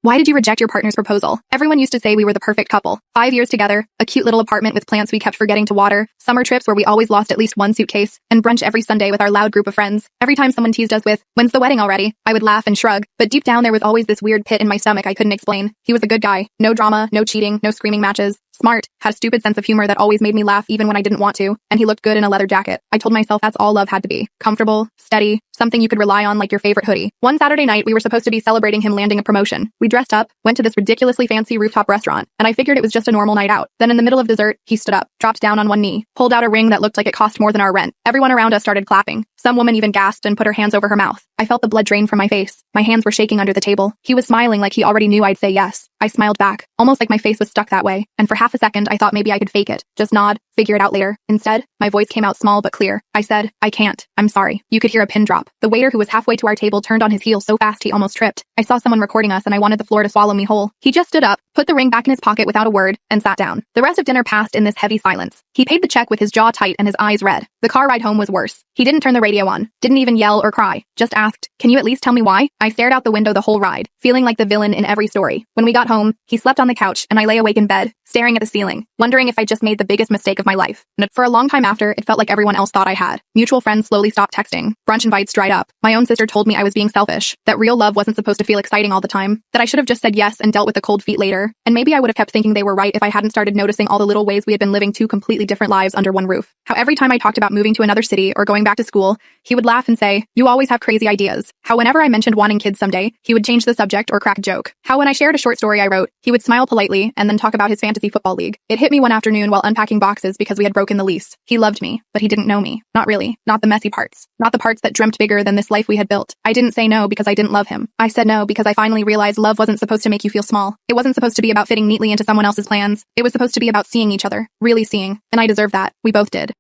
Why did you reject your partner's proposal? Everyone used to say we were the perfect couple. 5 years together, a cute little apartment with plants we kept forgetting to water, summer trips where we always lost at least one suitcase, and brunch every Sunday with our loud group of friends. Every time someone teased us with, "When's the wedding already?" I would laugh and shrug, but deep down there was always this weird pit in my stomach I couldn't explain. He was a good guy. No drama, no cheating, no screaming matches. Smart, had a stupid sense of humor that always made me laugh even when I didn't want to, and he looked good in a leather jacket. I told myself that's all love had to be. Comfortable, steady, something you could rely on like your favorite hoodie. One Saturday night, we were supposed to be celebrating him landing a promotion. We dressed up, went to this ridiculously fancy rooftop restaurant, and I figured it was just a normal night out. Then in the middle of dessert, he stood up, dropped down on one knee, pulled out a ring that looked like it cost more than our rent. Everyone around us started clapping. Some woman even gasped and put her hands over her mouth. I felt the blood drain from my face. My hands were shaking under the table. He was smiling like he already knew I'd say yes. I smiled back, almost like my face was stuck that way, and for half a second I thought maybe I could fake it. Just nod, figure it out later. Instead, my voice came out small but clear. I said, "I can't. I'm sorry." You could hear a pin drop. The waiter who was halfway to our table turned on his heel so fast he almost tripped. I saw someone recording us and I wanted the floor to swallow me whole. He just stood up, put the ring back in his pocket without a word, and sat down. The rest of dinner passed in this heavy silence. He paid the check with his jaw tight and his eyes red. The car ride home was worse. He didn't turn the radio on, didn't even yell or cry, just asked, "Can you at least tell me why?" I stared out the window the whole ride, feeling like the villain in every story. When we got home, he slept on the couch and I lay awake in bed, staring at the ceiling, wondering if I just made the biggest mistake of my life. And for a long time after, it felt like everyone else thought I had. Mutual friends slowly stopped texting. Brunch invites dried up. My own sister told me I was being selfish, that real love wasn't supposed to feel exciting all the time, that I should have just said yes and dealt with the cold feet later. And maybe I would have kept thinking they were right if I hadn't started noticing all the little ways we had been living two completely different lives under one roof. How every time I talked about moving to another city or going back to school, he would laugh and say, "You always have crazy ideas." How whenever I mentioned wanting kids someday, he would change the subject or crack a joke. How when I shared a short story I wrote, he would smile politely and then talk about his fantasy football league. It hit me one afternoon while unpacking boxes because we had broken the lease. He loved me, but he didn't know me. Not really. Not the messy parts. Not the parts that dreamt bigger than this life we had built. I didn't say no because I didn't love him. I said no because I finally realized love wasn't supposed to make you feel small. It wasn't supposed to be about fitting neatly into someone else's plans. It was supposed to be about seeing each other. Really seeing. And I deserved that. We both did.